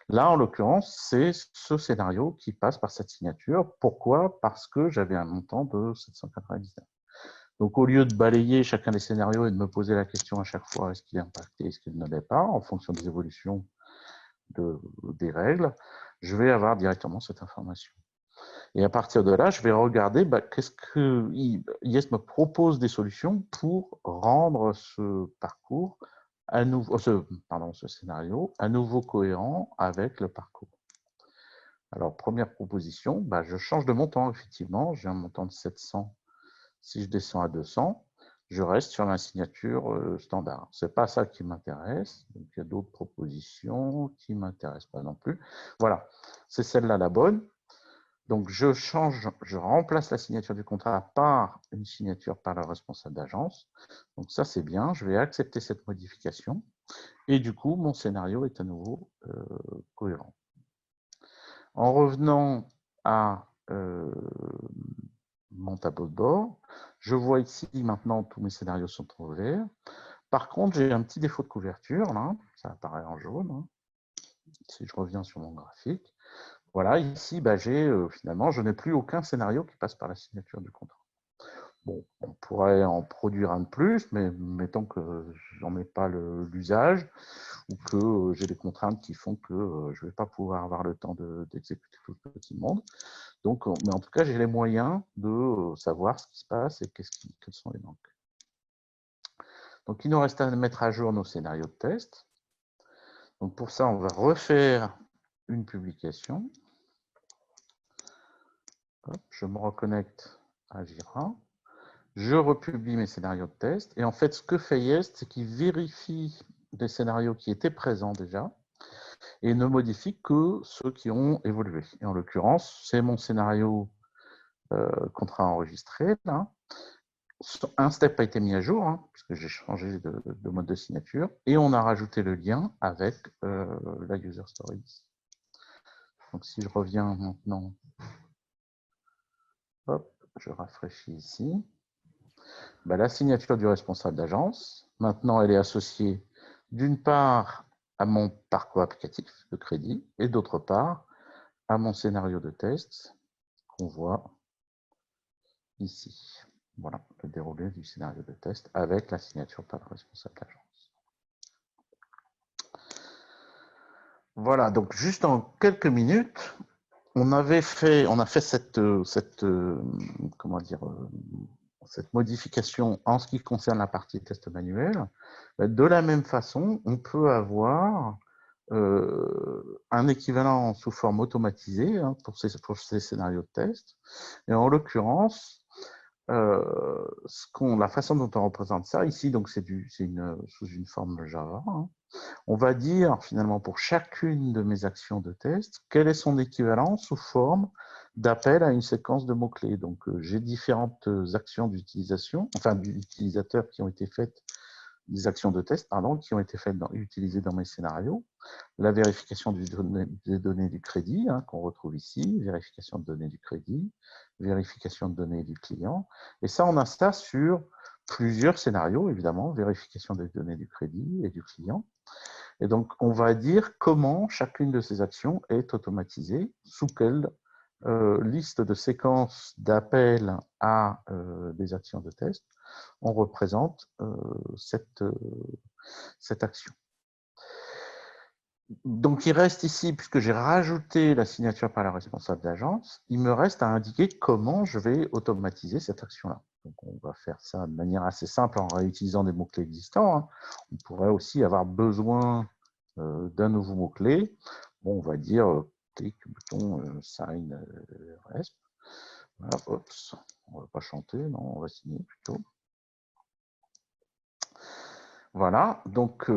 Là, en l'occurrence, c'est ce scénario qui passe par cette signature. Pourquoi? Parce que j'avais un montant de 799. Donc, au lieu de balayer chacun des scénarios et de me poser la question à chaque fois, est-ce qu'il est impacté, est-ce qu'il ne l'est pas, en fonction des évolutions des règles, je vais avoir directement cette information. Et à partir de là, je vais regarder qu'est-ce que IES me propose des solutions pour rendre ce parcours à nouveau, ce scénario à nouveau cohérent avec le parcours. Alors, première proposition, je change de montant, effectivement. J'ai un montant de 700. Si je descends à 200, je reste sur ma signature standard. Ce n'est pas ça qui m'intéresse. Donc, il y a d'autres propositions qui ne m'intéressent pas non plus. Voilà, c'est celle-là la bonne. Donc, je remplace la signature du contrat par une signature par le responsable d'agence. Donc, ça, c'est bien. Je vais accepter cette modification. Et du coup, mon scénario est à nouveau cohérent. En revenant à mon tableau de bord, je vois ici maintenant tous mes scénarios sont au vert. Par contre, j'ai un petit défaut de couverture, là. Ça apparaît en jaune. Hein. Si je reviens sur mon graphique, voilà, ici, finalement, je n'ai plus aucun scénario qui passe par la signature du contrat. Bon, on pourrait en produire un de plus, mais mettons que j'en ai pas l'usage ou que j'ai des contraintes qui font que je ne vais pas pouvoir avoir le temps d'exécuter tout le petit monde. Donc, mais en tout cas, j'ai les moyens de savoir ce qui se passe et quels sont les manques. Donc, il nous reste à mettre à jour nos scénarios de test. Donc, pour ça, on va refaire une publication. Hop, je me reconnecte à Jira. Je republie mes scénarios de test. Et en fait, ce que fait Yest, c'est qu'il vérifie les scénarios qui étaient présents déjà et ne modifie que ceux qui ont évolué. Et en l'occurrence, c'est mon scénario contrat enregistré. Là. Un step a été mis à jour, hein, puisque j'ai changé de mode de signature. Et on a rajouté le lien avec la user story. Donc, si je reviens maintenant, hop, je rafraîchis ici. Ben, la signature du responsable d'agence, maintenant, elle est associée d'une part à mon parcours applicatif de crédit et d'autre part à mon scénario de test qu'on voit ici. Voilà, le déroulé du scénario de test avec la signature par le responsable d'agence. Voilà, donc juste en quelques minutes, on a fait cette modification en ce qui concerne la partie test manuel. De la même façon, on peut avoir un équivalent sous forme automatisée hein, pour ces scénarios de test. Et en l'occurrence, la façon dont on représente ça ici, donc c'est sous une forme Java. Hein. On va dire finalement pour chacune de mes actions de test, quel est son équivalent sous forme d'appel à une séquence de mots-clés. Donc j'ai différentes actions d'utilisation, enfin d'utilisateurs qui ont été faites, des actions de test, pardon, qui ont été faites utilisées dans mes scénarios. La vérification des données du crédit, hein, qu'on retrouve ici, vérification de données du crédit, vérification de données du client. Et ça, on a ça sur plusieurs scénarios, évidemment, vérification des données du crédit et du client. Et donc, on va dire comment chacune de ces actions est automatisée, sous quelle liste de séquences d'appel à des actions de test on représente cette action. Donc, il reste ici, puisque j'ai rajouté la signature par la responsable d'agence, il me reste à indiquer comment je vais automatiser cette action-là. Donc, on va faire ça de manière assez simple en réutilisant des mots-clés existants. Hein. On pourrait aussi avoir besoin d'un nouveau mot-clé. Bon, on va dire clic, bouton, sign, resp. Voilà, oups, on ne va pas chanter, non, on va signer plutôt. Voilà, donc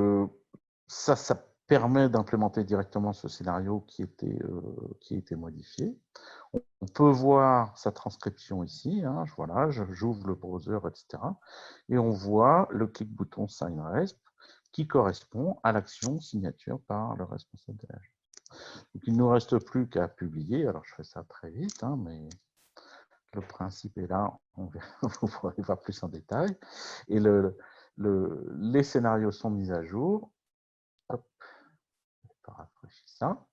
ça permet d'implémenter directement ce scénario qui a été modifié. On peut voir sa transcription ici, hein, voilà, j'ouvre le browser, etc. Et on voit le clic-bouton Sign Resp qui correspond à l'action signature par le responsable de l'agence. Donc il ne nous reste plus qu'à publier, alors je fais ça très vite, hein, mais le principe est là, vous pourrez voir plus en détail. Et les scénarios sont mis à jour. Hop, je rafraîchir ça.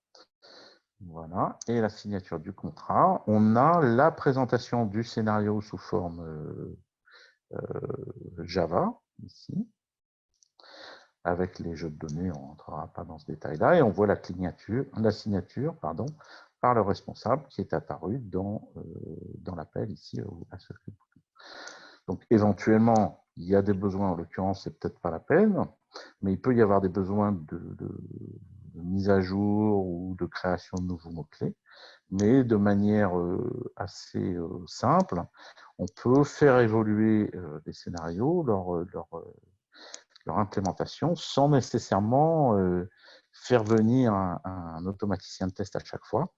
Voilà, et la signature du contrat. On a la présentation du scénario sous forme Java, ici, avec les jeux de données, on ne rentrera pas dans ce détail-là, et on voit la signature par le responsable qui est apparu dans l'appel ici à ce script. Donc, éventuellement, il y a des besoins, en l'occurrence, c'est peut-être pas la peine, mais il peut y avoir des besoins de mise à jour ou de création de nouveaux mots-clés. Mais de manière assez simple, on peut faire évoluer les scénarios, leur implémentation, sans nécessairement faire venir un automaticien de test à chaque fois,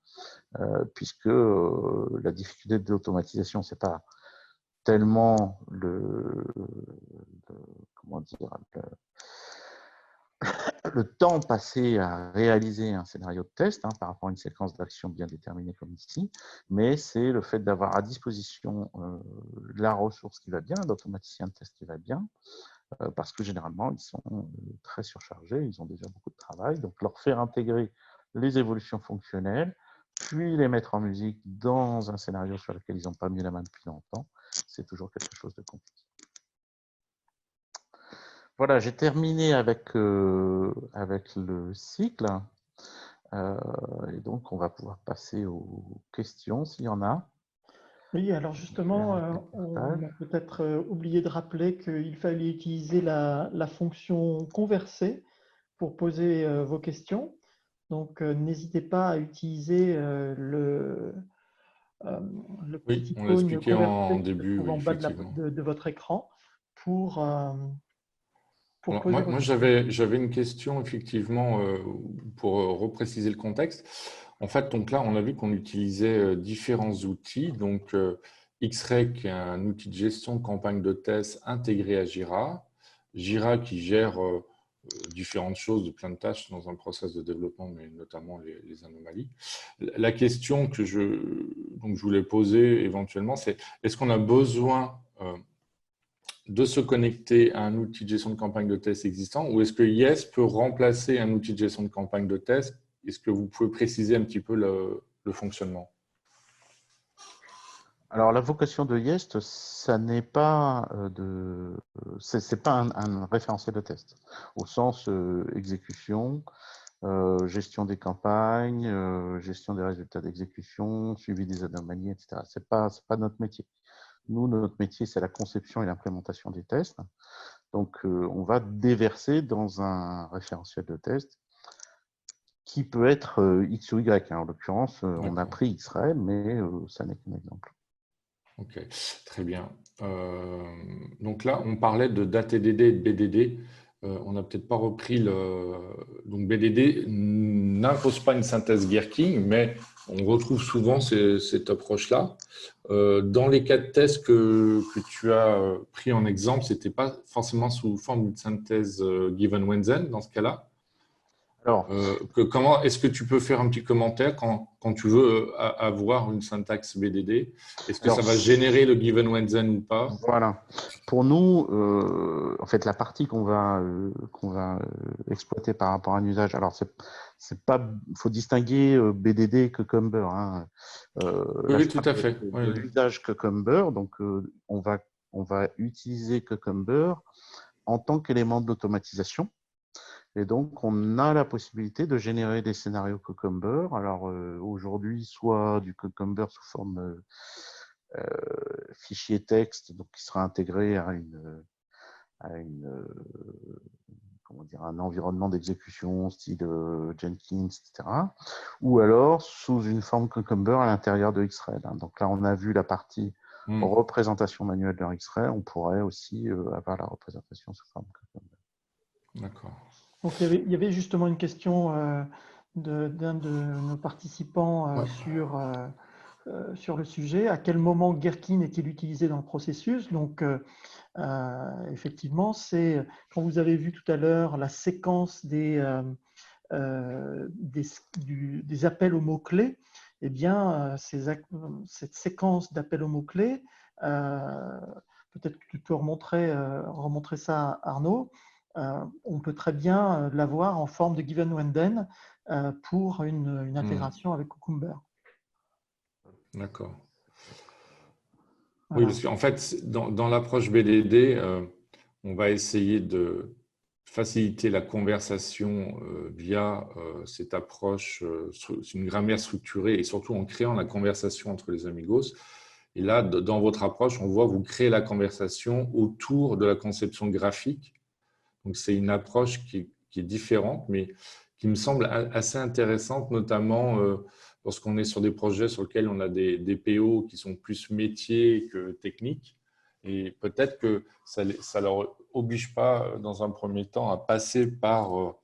puisque la difficulté de l'automatisation, c'est pas tellement le temps passé à réaliser un scénario de test hein, par rapport à une séquence d'actions bien déterminée comme ici, mais c'est le fait d'avoir à disposition la ressource qui va bien, l'automaticien de test qui va bien, parce que généralement, ils sont très surchargés, ils ont déjà beaucoup de travail, donc leur faire intégrer les évolutions fonctionnelles, puis les mettre en musique dans un scénario sur lequel ils n'ont pas mis la main depuis longtemps, c'est toujours quelque chose de compliqué. Voilà, j'ai terminé avec le cycle. Et donc, on va pouvoir passer aux questions s'il y en a. Oui, alors justement, on a peut-être oublié de rappeler qu'il fallait utiliser la fonction converser pour poser vos questions. Donc, n'hésitez pas à utiliser euh, le Oui, petit on l'a icône expliqué en converser qui se début, trouve oui, en bas effectivement. de votre écran pour, euh, pour Alors, poser vos moi questions. j'avais une question, effectivement, pour repréciser le contexte. En fait, donc là, on a vu qu'on utilisait différents outils. Donc, X-Ray, qui est un outil de gestion de campagne de tests intégré à Jira. Jira qui gère différentes choses, de plein de tâches dans un process de développement, mais notamment les anomalies. La question que donc je voulais poser éventuellement, c'est est-ce qu'on a besoin de se connecter à un outil de gestion de campagne de test existant ou est-ce que Yes peut remplacer un outil de gestion de campagne de test? Est-ce que vous pouvez préciser un petit peu le fonctionnement? Alors, la vocation de Yest, ça n'est pas c'est pas un référentiel de test, au sens exécution, gestion des campagnes, gestion des résultats d'exécution, suivi des anomalies, etc. C'est pas notre métier. Nous, notre métier, c'est la conception et l'implémentation des tests. Donc, on va déverser dans un référentiel de test qui peut être X ou Y. En l'occurrence, on a pris X-Ray, mais ça n'est qu'un exemple. Ok, très bien. Donc là, on parlait de DATDD et de BDD. On n'a peut-être pas repris le… Donc BDD n'impose pas une synthèse Gherkin, mais on retrouve souvent cette approche-là. Dans les cas de tests que tu as pris en exemple, ce n'était pas forcément sous forme d'une synthèse Given-Wenzen dans ce cas-là. Alors, Comment est-ce que tu peux faire un petit commentaire quand tu veux avoir une syntaxe BDD? Est-ce que ça va générer le given Wenzen ou pas? Voilà. Pour nous, en fait, la partie qu'on va exploiter par rapport à un usage, alors c'est pas, faut distinguer BDD et Cucumber. Hein. Là, Oui, je tout parle à fait. de Oui. l'usage Cucumber, donc on va utiliser Cucumber en tant qu'élément d'automatisation. Et donc, on a la possibilité de générer des scénarios Cucumber. Alors, aujourd'hui, soit du Cucumber sous forme fichier texte, donc qui sera intégré à comment dire, un environnement d'exécution style Jenkins, etc. Ou alors sous une forme Cucumber à l'intérieur de X-Ray. Donc là, on a vu la partie représentation manuelle de X-Ray. On pourrait aussi avoir la représentation sous forme Cucumber. D'accord. Donc, il y avait justement une question d'un de nos participants sur le sujet. À quel moment Gherkin est-il utilisé dans le processus? Donc, effectivement, c'est quand vous avez vu tout à l'heure la séquence des appels aux mots-clés, eh bien, cette séquence d'appels aux mots-clés, peut-être que tu peux remontrer ça à Arnaud, on peut très bien l'avoir en forme de given Wenden pour une intégration avec Cucumber. D'accord. Voilà. Oui, parce qu'en fait, dans l'approche BDD, on va essayer de faciliter la conversation via cette approche, une grammaire structurée et surtout en créant la conversation entre les amigos. Et là, dans votre approche, on voit que vous créez la conversation autour de la conception graphique. Donc, c'est une approche qui est différente, mais qui me semble assez intéressante, notamment lorsqu'on est sur des projets sur lesquels on a des PO qui sont plus métiers que techniques. Et peut-être que ça ne leur oblige pas, dans un premier temps, à passer par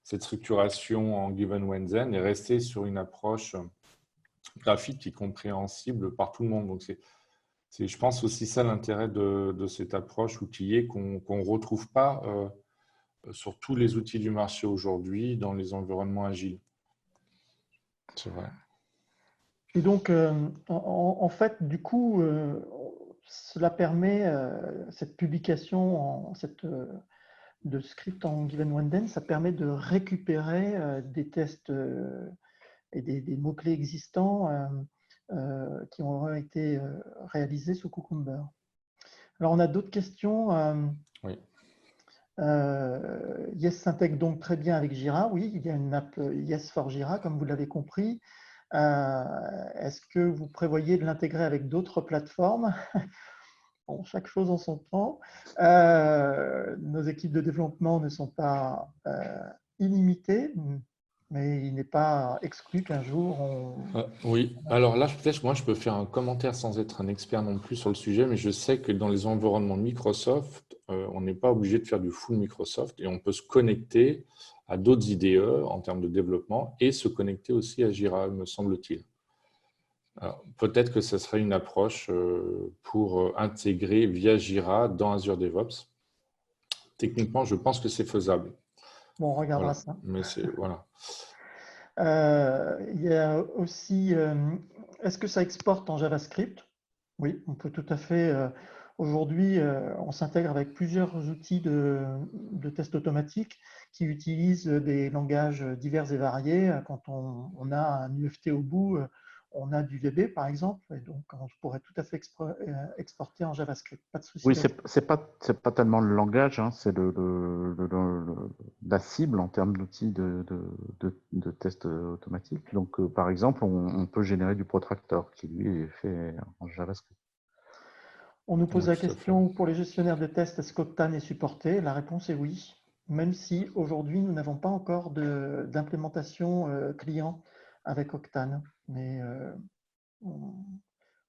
cette structuration en Given Wenzen et rester sur une approche graphique qui est compréhensible par tout le monde. Donc, c'est, je pense, aussi ça l'intérêt de cette approche outillée qu'on ne retrouve pas sur tous les outils du marché aujourd'hui dans les environnements agiles. C'est vrai. Et donc, en fait, du coup, cela permet, cette publication de script en Given Wenden, ça permet de récupérer des tests et des mots-clés existants qui ont été réalisés sous Cucumber. Alors, on a d'autres questions. Oui. Yes s'intègre donc très bien avec Jira. Oui, il y a une app Yes for Jira, comme vous l'avez compris. Est-ce que vous prévoyez de l'intégrer avec d'autres plateformes? Bon, chaque chose en son temps. Nos équipes de développement ne sont pas illimitées, mais il n'est pas exclu qu'un jour Oui, alors là, peut-être moi, je peux faire un commentaire sans être un expert non plus sur le sujet, mais je sais que dans les environnements Microsoft, on n'est pas obligé de faire du full Microsoft et on peut se connecter à d'autres IDE en termes de développement et se connecter aussi à Jira, me semble-t-il. Peut-être que ce serait une approche pour intégrer via Jira dans Azure DevOps. Techniquement, je pense que c'est faisable. Bon, on regardera Voilà. ça. Mais c'est voilà. Il y a aussi, est-ce que ça exporte en JavaScript? Oui, on peut tout à fait. Aujourd'hui, on s'intègre avec plusieurs outils de tests automatiques qui utilisent des langages divers et variés. Quand on a un UFT au bout, on a du VB par exemple, et donc on pourrait tout à fait exporter en JavaScript. Pas de souci Oui, là-dessus. c'est pas tellement le langage, hein, c'est la cible en termes d'outils de test automatique. Donc, par exemple, on peut générer du protractor qui, lui, est fait en JavaScript. On nous pose Ouais, la tout à fait. question pour les gestionnaires de tests, est-ce qu'Octane est supporté? La réponse est oui, même si aujourd'hui nous n'avons pas encore d'implémentation client avec Octane. Mais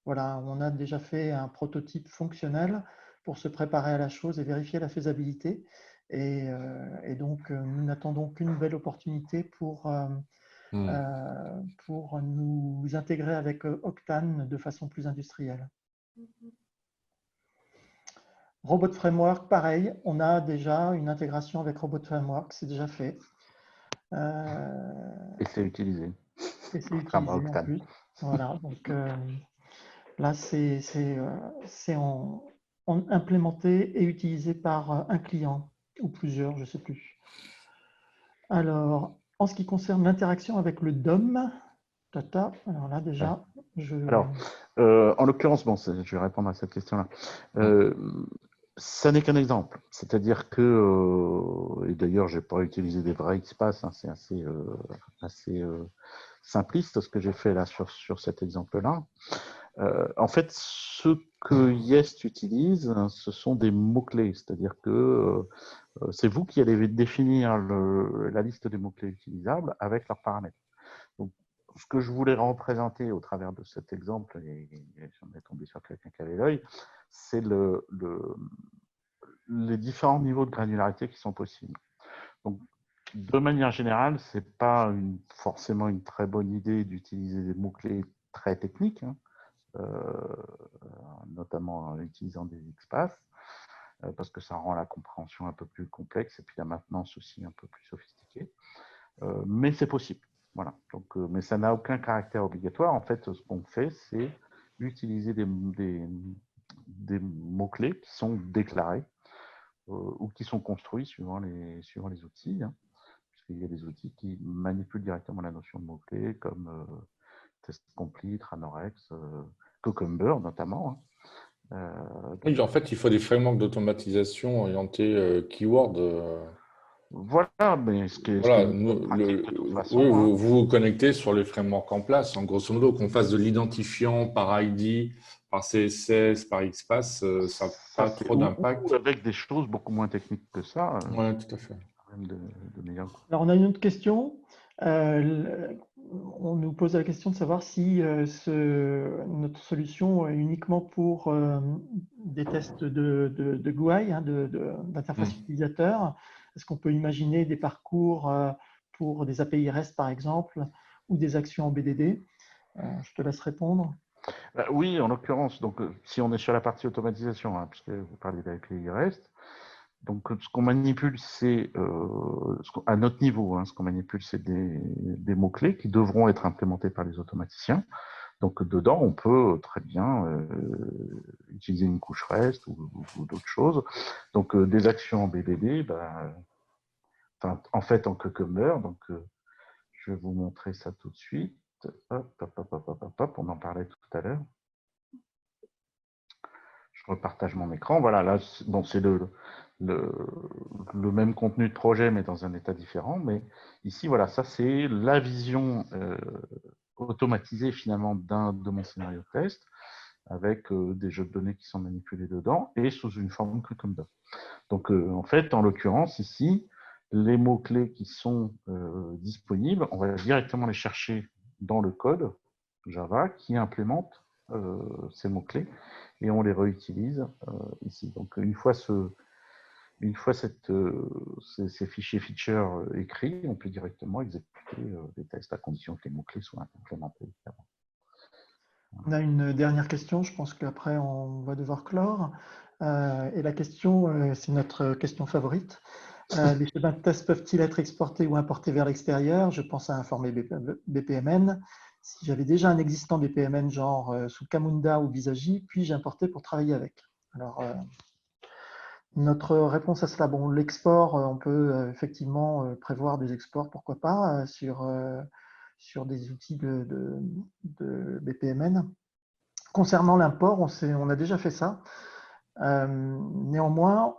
voilà, on a déjà fait un prototype fonctionnel pour se préparer à la chose et vérifier la faisabilité. Et donc, nous n'attendons qu'une belle opportunité pour nous intégrer avec Octane de façon plus industrielle. Robot Framework, pareil, on a déjà une intégration avec Robot Framework, c'est déjà fait. Et c'est utilisé. Et c'est Contrairement à utilisé en Octane. plus. Voilà, donc là, c'est implémenté et utilisé par un client ou plusieurs, je ne sais plus. Alors, en ce qui concerne l'interaction avec le DOM, alors là déjà, Alors, en l'occurrence, bon, je vais répondre à cette question-là. Ça n'est qu'un exemple. C'est-à-dire que, et d'ailleurs, je n'ai pas utilisé des vrais XPath, hein, c'est assez simpliste ce que j'ai fait là sur cet exemple-là. En fait, ce que Jest utilise, ce sont des mots-clés, c'est-à-dire que c'est vous qui allez définir la liste des mots-clés utilisables avec leurs paramètres. Donc, ce que je voulais représenter au travers de cet exemple, et on est tombé sur quelqu'un qui avait l'œil, c'est les différents niveaux de granularité qui sont possibles. Donc, de manière générale, ce n'est pas forcément une très bonne idée d'utiliser des mots-clés très techniques, hein, notamment en utilisant des XPath, parce que ça rend la compréhension un peu plus complexe et puis la maintenance aussi un peu plus sophistiquée. Mais c'est possible. Voilà. Donc, mais ça n'a aucun caractère obligatoire. En fait, ce qu'on fait, c'est utiliser des mots-clés qui sont déclarés ou qui sont construits suivant les outils. Hein, puisqu'il y a des outils qui manipulent directement la notion de mots-clés, comme Test Complete, Ranorex, Cucumber notamment. Hein. Oui, en fait, il faut des frameworks d'automatisation orientés keyword. Voilà, mais ce qui est Voilà, une bonne pratique de toute façon. oui, Hein. vous vous connectez sur les frameworks en place. En grosso modo, qu'on fasse de l'identifiant par ID, par CSS, par XPath, ça n'a Ça, pas trop d'impact. ou avec des choses beaucoup moins techniques que ça, Oui, tout à fait. quand même de meilleurs goût. Alors, on a une autre question. On nous pose la question de savoir si notre solution est uniquement pour des tests de GUI, hein, d'interface utilisateur. Est-ce qu'on peut imaginer des parcours pour des API REST, par exemple, ou des actions en BDD? Je te laisse répondre. Oui, en l'occurrence, donc si on est sur la partie automatisation, hein, puisque vous parlez d'API REST, donc ce qu'on manipule, c'est à notre niveau, hein, ce qu'on manipule, c'est des mots-clés qui devront être implémentés par les automaticiens. Donc dedans, on peut très bien utiliser une couche REST ou d'autres choses. Donc des actions en BDD, en fait en Cucumber. Donc je vais vous montrer ça tout de suite. Hop, on en parlait tout à l'heure. Je repartage mon écran. Voilà, là, bon, c'est le même contenu de projet, mais dans un état différent. Mais ici, voilà, ça, c'est la vision automatisé finalement de mon scénario de test, avec des jeux de données qui sont manipulés dedans et sous une forme Cucumber. Donc, en fait, en l'occurrence, ici, les mots-clés qui sont disponibles, on va directement les chercher dans le code Java qui implémente ces mots-clés et on les réutilise ici. Donc, une fois ces fichiers features écrits, on peut directement exécuter des tests à condition que les mots-clés soient implémentés. On a une dernière question, je pense qu'après on va devoir clore. Et la question, c'est notre question favorite. Les schémas de test peuvent-ils être exportés ou importés vers l'extérieur? Je pense à un format BPMN. Si j'avais déjà un existant BPMN genre sous Camunda ou Visagi, puis-je importer pour travailler avec? Alors, notre réponse à cela, bon, l'export, on peut effectivement prévoir des exports, pourquoi pas, sur des outils de BPMN. Concernant l'import, on a déjà fait ça. Néanmoins,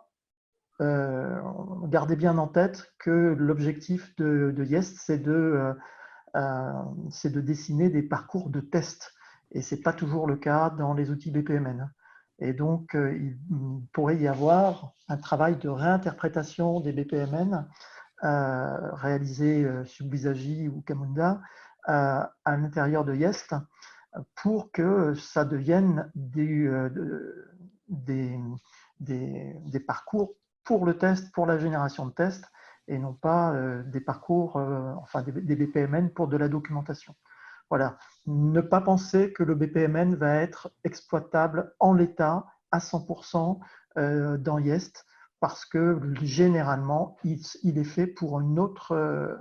gardez bien en tête que l'objectif de YEST, c'est de dessiner des parcours de test. Et ce n'est pas toujours le cas dans les outils BPMN. Et donc, il pourrait y avoir un travail de réinterprétation des BPMN réalisé sur Visagi ou Camunda à l'intérieur de YEST pour que ça devienne des parcours pour le test, pour la génération de tests, et non pas des parcours, enfin des BPMN pour de la documentation. Voilà. Ne pas penser que le BPMN va être exploitable en l'état à 100% dans YEST, parce que généralement, il est fait pour une autre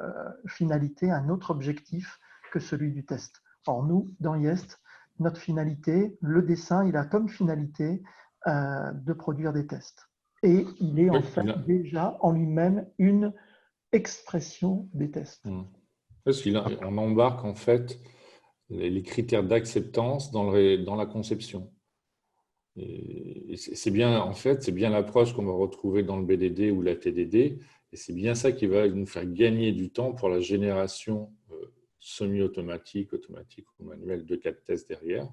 finalité, un autre objectif que celui du test. Or, nous, dans YEST, notre finalité, le dessin, il a comme finalité de produire des tests. Et il est en fait déjà en lui-même une expression des tests. Parce qu'on embarque en fait les critères d'acceptance dans la conception. Et c'est bien, en fait, c'est bien l'approche qu'on va retrouver dans le BDD ou la TDD, et c'est bien ça qui va nous faire gagner du temps pour la génération semi-automatique, automatique ou manuelle de cas de tests derrière.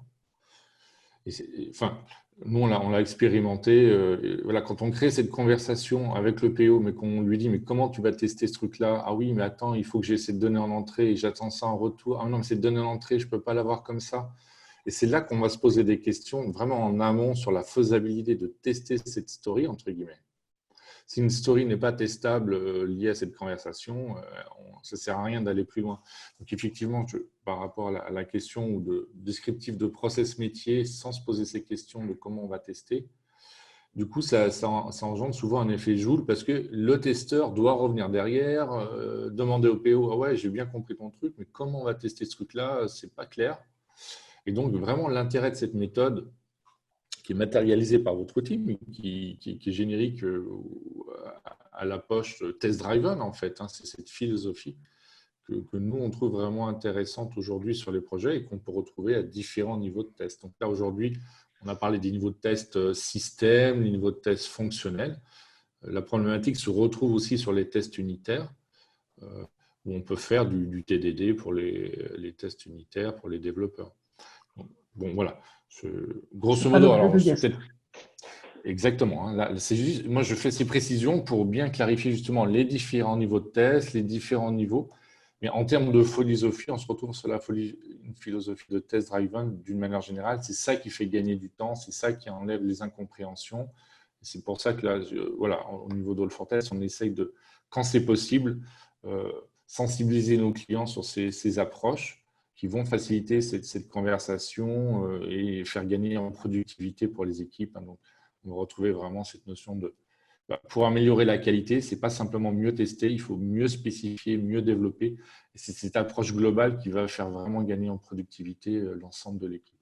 Enfin, nous, on l'a expérimenté. Voilà, quand on crée cette conversation avec le PO, mais qu'on lui dit « mais comment tu vas tester ce truc-là? Ah oui, mais attends, il faut que j'ai cette donnée en entrée et j'attends ça en retour. Ah non, mais cette donnée en entrée, je ne peux pas l'avoir comme ça. » Et c'est là qu'on va se poser des questions vraiment en amont sur la faisabilité de tester cette story, entre guillemets. Si une story n'est pas testable liée à cette conversation, ça ne sert à rien d'aller plus loin. Donc effectivement, par rapport à la question ou de descriptif de process métier, sans se poser ces questions de comment on va tester, du coup, ça engendre souvent un effet Joule parce que le testeur doit revenir derrière, demander au PO « Ah ouais, j'ai bien compris ton truc, mais comment on va tester ce truc-là? Ce n'est pas clair. » Et donc, vraiment, l'intérêt de cette méthode qui est matérialisée par votre outil, mais qui est générique à la poche test-driven, en fait. C'est cette philosophie que nous, on trouve vraiment intéressante aujourd'hui sur les projets et qu'on peut retrouver à différents niveaux de test. Donc là, aujourd'hui, on a parlé des niveaux de test système, les niveaux de test fonctionnels. La problématique se retrouve aussi sur les tests unitaires, où on peut faire du TDD pour les tests unitaires, pour les développeurs. Bon, voilà. Grosso modo, alors, exactement. Là, juste, moi, je fais ces précisions pour bien clarifier justement les différents niveaux de test, les différents niveaux. Mais en termes de philosophie, on se retrouve sur une philosophie de test-driven d'une manière générale. C'est ça qui fait gagner du temps, c'est ça qui enlève les incompréhensions. C'est pour ça que là, voilà, au niveau d'All4Test, on essaye de, quand c'est possible, sensibiliser nos clients sur ces approches qui vont faciliter cette conversation et faire gagner en productivité pour les équipes. Donc, on va retrouver vraiment cette notion de… Pour améliorer la qualité, ce n'est pas simplement mieux tester, il faut mieux spécifier, mieux développer. Et c'est cette approche globale qui va faire vraiment gagner en productivité l'ensemble de l'équipe.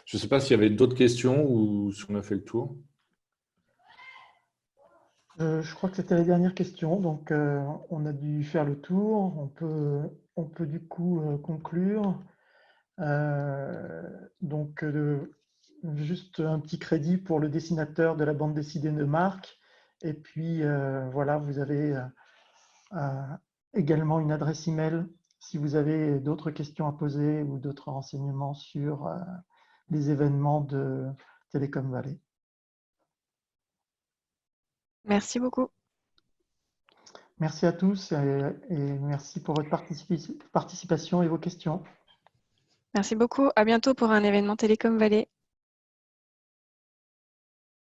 Je ne sais pas s'il y avait d'autres questions ou si on a fait le tour. Je crois que c'était la dernière question, donc on a dû faire le tour. On peut du coup conclure. Donc, juste un petit crédit pour le dessinateur de la bande dessinée de Marc. Et puis, voilà, vous avez également une adresse email si vous avez d'autres questions à poser ou d'autres renseignements sur les événements de Telecom Valley. Merci beaucoup. Merci à tous et merci pour votre participation et vos questions. Merci beaucoup. À bientôt pour un événement Telecom Valley.